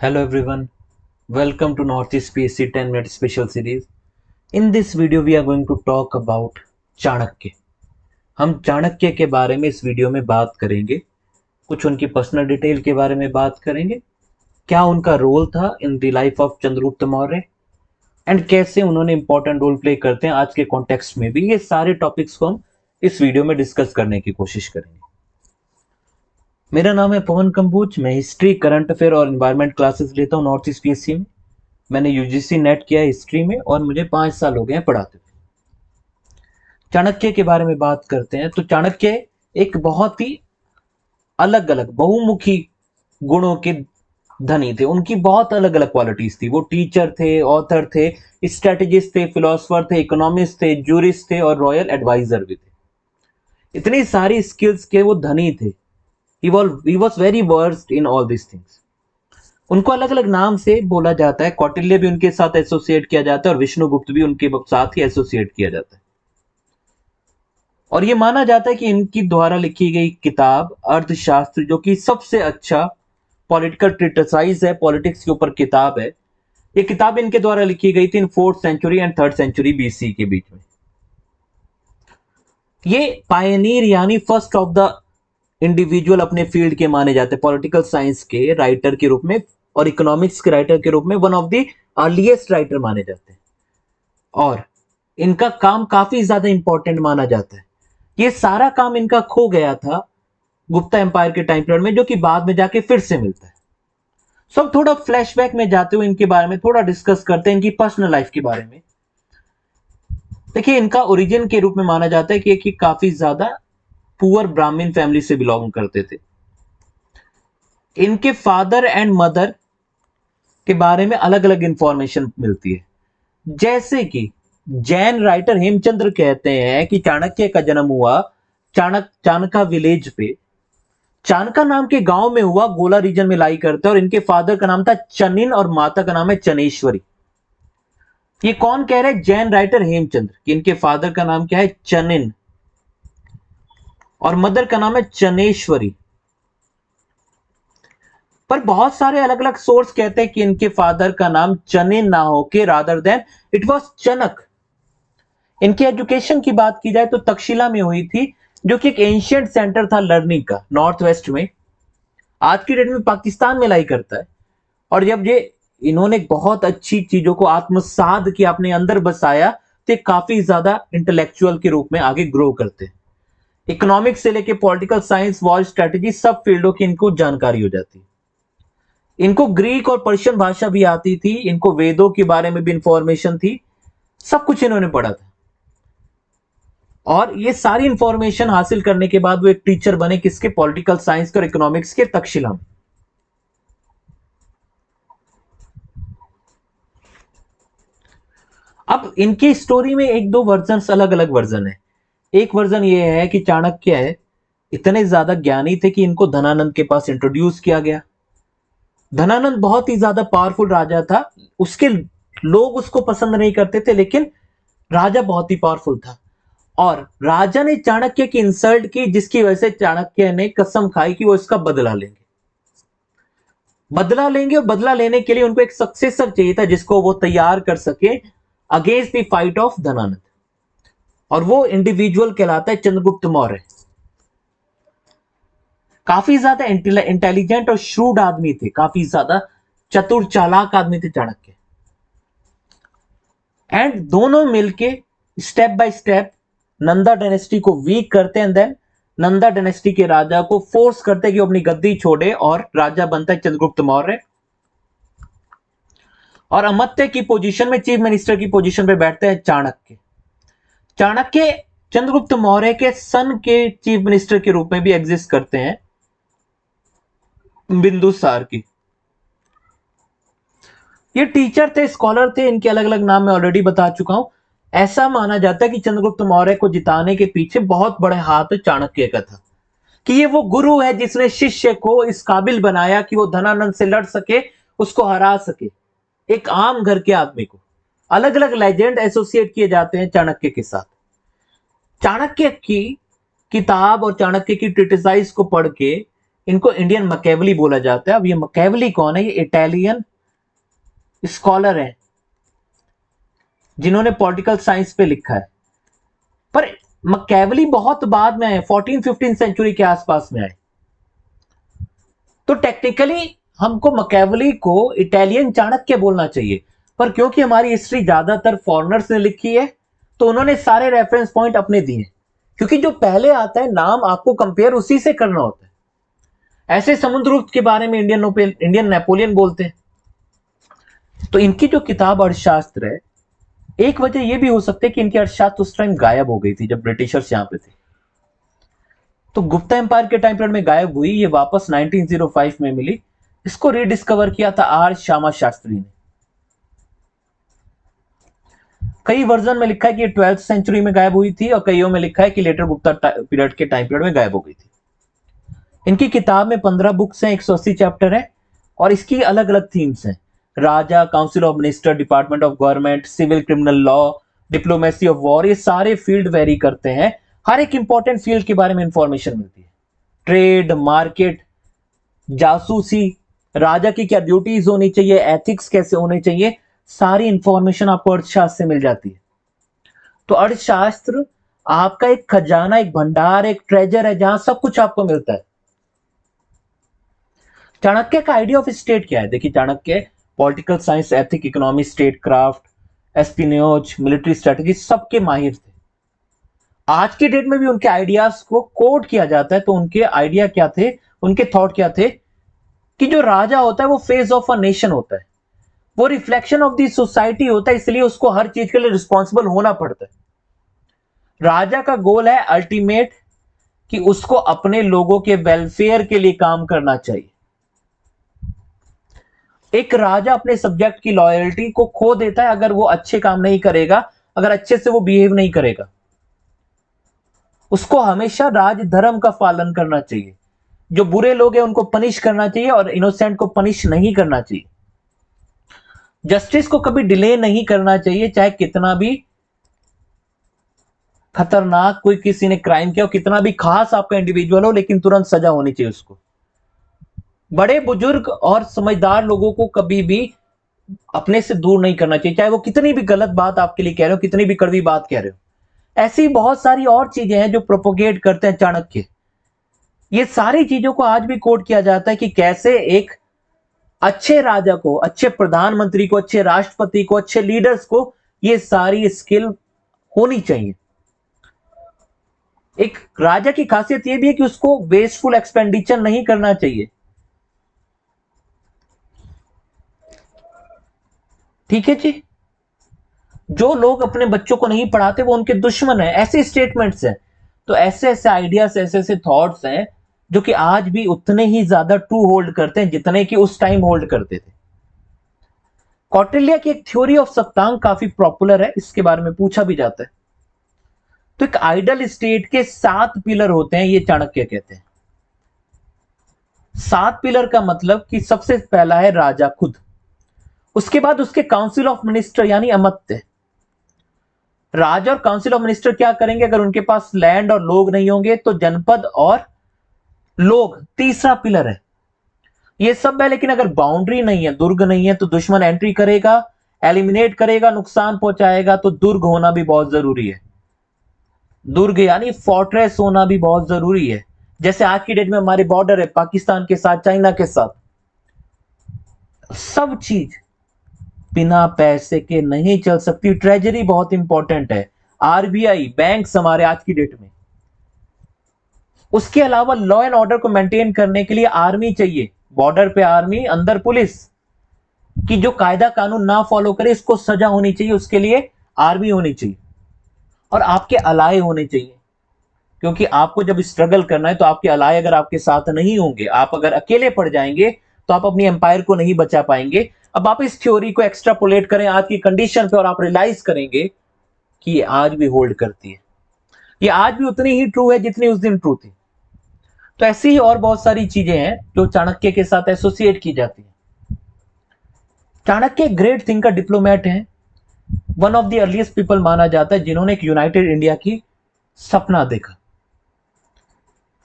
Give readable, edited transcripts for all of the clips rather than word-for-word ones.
Hello everyone, welcome to Northeast PSC 10-minute special series. In this video we are going to talk about Chanakya. हम चाणक्य के बारे में इस video में बात करेंगे, कुछ उनकी पर्सनल डिटेल के बारे में बात करेंगे, क्या उनका रोल था in the life of Chandragupta Maurya and कैसे उन्होंने इंपॉर्टेंट रोल प्ले करते हैं आज के कॉन्टेक्स्ट में भी। ये सारे टॉपिक्स को हम इस वीडियो में डिस्कस करने की कोशिश करेंगे। मेरा नाम है पवन कंबोज, मैं हिस्ट्री, करंट अफेयर और एनवायरनमेंट क्लासेस लेता हूँ नॉर्थ ईस्ट पीएससी में। मैंने यूजीसी नेट किया है हिस्ट्री में और मुझे 5 साल हो गए हैं पढ़ाते हुए। चाणक्य के बारे में बात करते हैं तो चाणक्य एक बहुत ही अलग अलग बहुमुखी गुणों के धनी थे। उनकी बहुत अलग अलग क्वालिटीज थी। वो टीचर थे, ऑथर थे, स्ट्रेटेजिस्ट थे, फिलोसफर थे, इकोनॉमिस्ट थे, जूरिस्ट थे और रॉयल एडवाइजर भी थे। इतनी सारी स्किल्स के वो धनी थे। He was very versed in all these things. उनको अलग अलग नाम से बोला जाता है। कौटिल्य भी उनके साथ एसोसिएट किया जाता है और विष्णुगुप्त भी उनके साथ ही एसोसिएट किया जाता है। और ये माना जाता है कि इनकी द्वारा लिखी गई किताब अर्थशास्त्र, जो कि सबसे अच्छा पॉलिटिकल ट्रिटिसाइज है, पॉलिटिक्स के ऊपर किताब है, ये किताब इनके द्वारा लिखी गई थी in 4th century and 3rd century BC के बीच में। ये पायनियर यानी फर्स्ट ऑफ द इंडिविजुअल अपने फील्ड के माने जाते हैं। पॉलिटिकल साइंस के राइटर के रूप में और इकोनॉमिक्स के राइटर के रूप में one of the earliest writer माने जाते हैं और इनका काम काफी ज्यादा इंपॉर्टेंट माना जाता है। ये सारा काम इनका खो गया था गुप्ता एम्पायर के टाइम पीरियड में, जो कि बाद में जाके फिर से मिलता है। सब थोड़ा फ्लैशबैक में जाते हुए इनके बारे में थोड़ा डिस्कस करते हैं, इनकी पर्सनल लाइफ के बारे में। देखिए, इनका ओरिजिन के रूप में माना जाता है कि काफी ज्यादा पुअर ब्राह्मण फैमिली से बिलोंग करते थे। इनके फादर एंड मदर के बारे में अलग अलग इंफॉर्मेशन मिलती है। जैसे कि जैन राइटर हेमचंद्र कहते हैं कि चाणक्य का जन्म हुआ चाणका विलेज पे, चाणका नाम के गांव में हुआ, गोला रीजन में लाई करते हैं। और इनके फादर का नाम था चनिन और माता का नाम है चनेश्वरी। ये कौन कह रहे हैं? जैन राइटर हेमचंद्र कि इनके फादर का नाम क्या है? चनिन और मदर का नाम है चनेश्वरी। पर बहुत सारे अलग अलग सोर्स कहते हैं कि इनके फादर का नाम चनिन ना होके रादर देन इट वाज चनक। इनकी एजुकेशन की बात की जाए तो तक्षशिला में हुई थी, जो कि एक एंशिएंट सेंटर था लर्निंग का नॉर्थ वेस्ट में, आज की डेट में पाकिस्तान में लाई करता है। और जब ये इन्होंने बहुत अच्छी चीजों को आत्मसात किया, अपने अंदर बसाया, तो काफी ज्यादा इंटेलेक्चुअल के रूप में आगे ग्रो करते हैं। इकोनॉमिक्स से लेके पॉलिटिकल साइंस, वॉर स्ट्रेटेजी, सब फील्डों की इनको जानकारी हो जाती है। इनको ग्रीक और पर्शियन भाषा भी आती थी, इनको वेदों के बारे में भी इंफॉर्मेशन थी, सब कुछ इन्होंने पढ़ा था। और ये सारी इंफॉर्मेशन हासिल करने के बाद वो एक टीचर बने, किसके? पॉलिटिकल साइंस के और इकोनॉमिक्स के, तक्षशिला में। अब इनकी स्टोरी में एक दो वर्जन, अलग अलग वर्जन है। एक वर्जन ये है कि चाणक्य है इतने ज्यादा ज्ञानी थे कि इनको धनानंद के पास इंट्रोड्यूस किया गया। धनानंद बहुत ही ज्यादा पावरफुल राजा था, उसके लोग उसको पसंद नहीं करते थे, लेकिन राजा बहुत ही पावरफुल था। और राजा ने चाणक्य की इंसल्ट की, जिसकी वजह से चाणक्य ने कसम खाई कि वो इसका बदला लेंगे। बदला लेंगे और बदला लेने के लिए उनको एक सक्सेसर चाहिए था जिसको वो तैयार कर सके against the fight of Dhanananda. और वो इंडिविजुअल कहलाता है चंद्रगुप्त मौर्य। काफी ज्यादा इंटेलिजेंट और श्रूड आदमी थे, काफी ज्यादा चतुर चालाक आदमी थे चाणक्य। एंड दोनों मिलके step by step Nanda dynasty को वीक करते हैं। देन नंदा डायनेस्टी के राजा को फोर्स करते हैं कि वो अपनी गद्दी छोड़े और राजा बनता है चंद्रगुप्त मौर्य। और अमात्य की पोजीशन में, चीफ मिनिस्टर की पोजीशन पे बैठते हैं चाणक्य। चाणक्य चंद्रगुप्त मौर्य के सन के चीफ मिनिस्टर के रूप में भी एग्जिस्ट करते हैं, बिंदुसार की। ये टीचर थे, स्कॉलर थे, इनके अलग अलग नाम मैं ऑलरेडी बता चुका हूं। ऐसा माना जाता है कि चंद्रगुप्त मौर्य को जिताने के पीछे बहुत बड़ा हाथ चाणक्य का था, कि ये वो गुरु है जिसने शिष्य को इस काबिल बनाया कि वो धनानंद से लड़ सके, उसको हरा सके, एक आम घर के आदमी को। अलग अलग लेजेंड एसोसिएट किए जाते हैं चाणक्य के साथ। चाणक्य की किताब और चाणक्य की ट्रिटिसाइज को पढ़ के इनको इंडियन मैकियावेली बोला जाता है। अब ये मैकियावेली कौन है? ये इटालियन स्कॉलर है जिन्होंने पॉलिटिकल साइंस पे लिखा है। पर मैकियावेली बहुत बाद में आए, 14-15 सेंचुरी के आसपास में आए। तो टेक्निकली हमको मैकियावेली को इटालियन चाणक्य बोलना चाहिए, पर क्योंकि हमारी हिस्ट्री ज्यादातर फॉरेनर्स ने लिखी है तो उन्होंने सारे रेफरेंस पॉइंट अपने दिए, क्योंकि जो पहले आता है नाम आपको कंपेयर उसी से करना होता है। ऐसे समुद्रगुप्त के बारे में इंडियन नेपोलियन बोलते हैं। तो इनकी जो किताब अर्थशास्त्र है, एक वजह यह भी हो सकती है कि इनकी अर्थशास्त्र उस टाइम गायब हो गई थी जब ब्रिटिशर्स यहां पे थे। तो गुप्ता एम्पायर के टाइम पीरियड में गायब हुई, ये वापस 1905 में मिली। इसको रीडिस्कवर किया था आर श्यामा शास्त्री ने। कई वर्जन में लिखा है कि 12th सेंचुरी में गायब हुई थी और कईयों में लिखा है कि लेटर गुप्ता पीरियड के टाइम पीरियड में गायब हो गई थी। इनकी किताब में 15 बुक्स हैं, 180 चैप्टर है और इसकी अलग अलग थीम्स हैं। राजा, council of minister, department of government, civil criminal law, diplomacy of war, ये सारे फील्ड वेरी करते हैं। हर एक इंपॉर्टेंट फील्ड के बारे में इंफॉर्मेशन मिलती है। ट्रेड, मार्केट, जासूसी, राजा की क्या ड्यूटीज होनी चाहिए, एथिक्स कैसे होने चाहिए, सारी इंफॉर्मेशन आपको अर्थशास्त्र से मिल जाती है। तो अर्थशास्त्र आपका एक खजाना, एक भंडार, एक ट्रेजर है जहां सब कुछ आपको मिलता है। चाणक्य का आइडिया ऑफ स्टेट क्या है? देखिए, Chanakya political science, ethic, economy, statecraft, espionage, military strategy सबके माहिर थे। आज की डेट में भी उनके आइडियाज को कोट किया जाता है। तो उनके आइडिया क्या थे, उनके थॉट क्या थे कि जो राजा होता है वो फेस ऑफ अ नेशन होता है, वो रिफ्लेक्शन ऑफ दी सोसाइटी होता है, इसलिए उसको हर चीज के लिए रिस्पॉन्सिबल होना पड़ता है। राजा का गोल है अल्टीमेट कि उसको अपने लोगों के वेलफेयर के लिए काम करना चाहिए। एक राजा अपने सब्जेक्ट की लॉयल्टी को खो देता है अगर वो अच्छे काम नहीं करेगा, अगर अच्छे से वो बिहेव नहीं करेगा। उसको हमेशा राज धर्म का पालन करना चाहिए। जो बुरे लोग हैं उनको पनिश करना चाहिए और इनोसेंट को पनिश नहीं करना चाहिए। जस्टिस को कभी डिले नहीं करना चाहिए, चाहे कितना भी खतरनाक कोई किसी ने क्राइम किया हो, कितना भी खास आपका इंडिविजुअल हो, लेकिन तुरंत सजा होनी चाहिए उसको। बड़े बुजुर्ग और समझदार लोगों को कभी भी अपने से दूर नहीं करना चाहिए, चाहे वो कितनी भी गलत बात आपके लिए कह रहे हो, कितनी भी कड़वी बात कह रहे हो। ऐसी बहुत सारी और चीजें हैं जो प्रोपोगेट करते हैं चाणक्य। ये सारी चीजों को आज भी कोट किया जाता है कि कैसे एक अच्छे राजा को, अच्छे प्रधानमंत्री को, अच्छे राष्ट्रपति को, अच्छे लीडर्स को ये सारी स्किल होनी चाहिए। एक राजा की खासियत यह भी है कि उसको वेस्टफुल एक्सपेंडिचर नहीं करना चाहिए। ठीक है जी। जो लोग अपने बच्चों को नहीं पढ़ाते वो उनके दुश्मन हैं, ऐसे स्टेटमेंट्स हैं। तो ऐसे ऐसे आइडियाज, ऐसे ऐसे थॉट्स हैं जो कि आज भी उतने ही ज्यादा ट्रू होल्ड करते हैं जितने कि उस टाइम होल्ड करते थे। कौटिल्य की एक थ्योरी ऑफ सप्तांग काफी पॉपुलर है, इसके बारे में पूछा भी जाता है। तो एक आइडल स्टेट के 7 पिलर होते हैं, ये चाणक्य कहते हैं। 7 पिलर का मतलब कि सबसे पहला है राजा खुद, उसके बाद उसके काउंसिल ऑफ मिनिस्टर यानी अमात्य। राजा और काउंसिल ऑफ मिनिस्टर क्या करेंगे? अगर उनके पास लैंड और लोग नहीं होंगे तो जनपद और लोग तीसरा पिलर है। ये सब है, लेकिन अगर बाउंड्री नहीं है, दुर्ग नहीं है, तो दुश्मन एंट्री करेगा, एलिमिनेट करेगा, नुकसान पहुंचाएगा। तो दुर्ग होना भी बहुत जरूरी है। दुर्ग यानी फोर्ट्रेस होना भी बहुत जरूरी है। जैसे आज की डेट में हमारे बॉर्डर है पाकिस्तान के साथ, चाइना के साथ। सब चीज बिना पैसे के नहीं चल सकती। ट्रेजरी बहुत इंपॉर्टेंट है, आरबीआई, बैंक्स हमारे आज की डेट में। उसके अलावा लॉ एंड ऑर्डर को मेंटेन करने के लिए आर्मी चाहिए। बॉर्डर पे आर्मी, अंदर पुलिस। कि जो कायदा कानून ना फॉलो करे इसको सजा होनी चाहिए, उसके लिए आर्मी होनी चाहिए। और आपके अलाय होने चाहिए, क्योंकि आपको जब स्ट्रगल करना है तो आपके अलाय अगर आपके साथ नहीं होंगे, आप अगर अकेले पड़ जाएंगे तो आप अपनी एम्पायर को नहीं बचा पाएंगे। अब आप इस थ्योरी को एक्स्ट्रापोलेट करें आज की कंडीशन पे और आप रियलाइज करेंगे कि ये आज भी होल्ड करती है। ये आज भी उतनी ही ट्रू है जितनी उस दिन ट्रू थी। तो ऐसी ही और बहुत सारी चीजें हैं जो चाणक्य के साथ एसोसिएट की जाती है। चाणक्य ग्रेट थिंकर, डिप्लोमेट है, one of the earliest people माना जाता है जिन्होंने एक यूनाइटेड इंडिया की सपना देखा।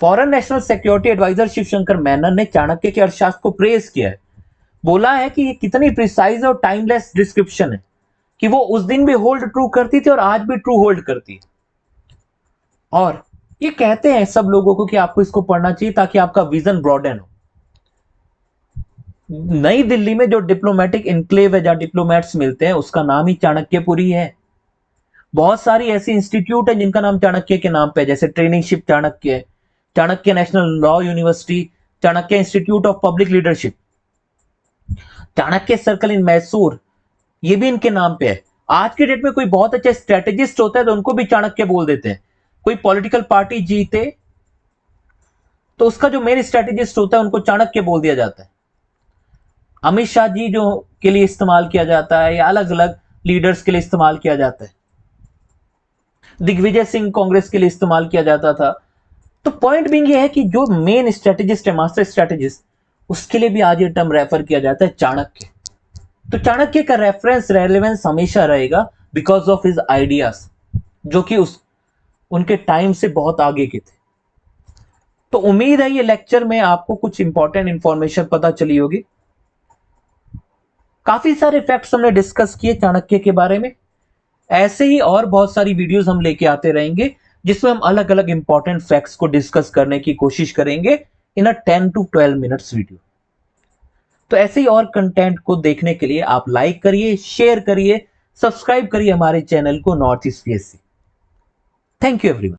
Foreign national security adviser Shivshankar Menon ने चाणक्य के अर्थशास्त्र को प्रेज किया है, बोला है कि ये कितनी प्रिसाइज और टाइमलेस डिस्क्रिप्शन है कि वो उस दिन भी होल्ड ट्रू करती थी और आज भी ट्रू होल्ड करती है। और ये कहते हैं सब लोगों को कि आपको इसको पढ़ना चाहिए ताकि आपका विजन ब्रॉडन हो। नई दिल्ली में जो डिप्लोमेटिक इनक्लेव है, जहां डिप्लोमेट्स मिलते हैं, उसका नाम ही चाणक्यपुरी है। बहुत सारी ऐसी इंस्टीट्यूट है जिनका नाम चाणक्य के नाम पे है, जैसे training ship Chanakya, Chanakya national law university, Chanakya institute of public leadership, Chanakya circle in Mysore, ये भी इनके नाम पे है। आज के डेट में कोई बहुत अच्छा स्ट्रेटेजिस्ट होता है तो उनको भी चाणक्य बोल देते हैं। कोई पॉलिटिकल पार्टी जीते तो उसका जो मेन स्ट्रेटेजिस्ट होता है उनको चाणक्य बोल दिया जाता है। अमित शाह जी जो के लिए इस्तेमाल किया जाता है, या अलग अलग लीडर्स के लिए इस्तेमाल किया जाता है। दिग्विजय सिंह कांग्रेस के लिए इस्तेमाल किया जाता था। तो पॉइंट बिंग ये है कि जो मेन स्ट्रेटेजिस्ट है, मास्टर स्ट्रेटेजिस्ट, उसके लिए भी आज ये टर्म रेफर किया जाता है चाणक्य। तो चाणक्य का रेफरेंस रेलेवेंस हमेशा रहेगा बिकॉज ऑफ हिज आइडियाज, जो कि उनके टाइम से बहुत आगे के थे। तो उम्मीद है ये लेक्चर में आपको कुछ इंपॉर्टेंट इंफॉर्मेशन पता चली होगी। काफी सारे फैक्ट्स हमने डिस्कस किए चाणक्य के बारे में। ऐसे ही और बहुत सारी वीडियोस हम लेके आते रहेंगे जिसमें हम अलग अलग इंपॉर्टेंट फैक्ट्स को डिस्कस करने की कोशिश करेंगे इन अ 10 to 12 मिनट्स वीडियो। तो ऐसे ही और कंटेंट को देखने के लिए आप लाइक करिए, शेयर करिए, सब्सक्राइब करिए हमारे चैनल को north east PSC. Thank you everyone.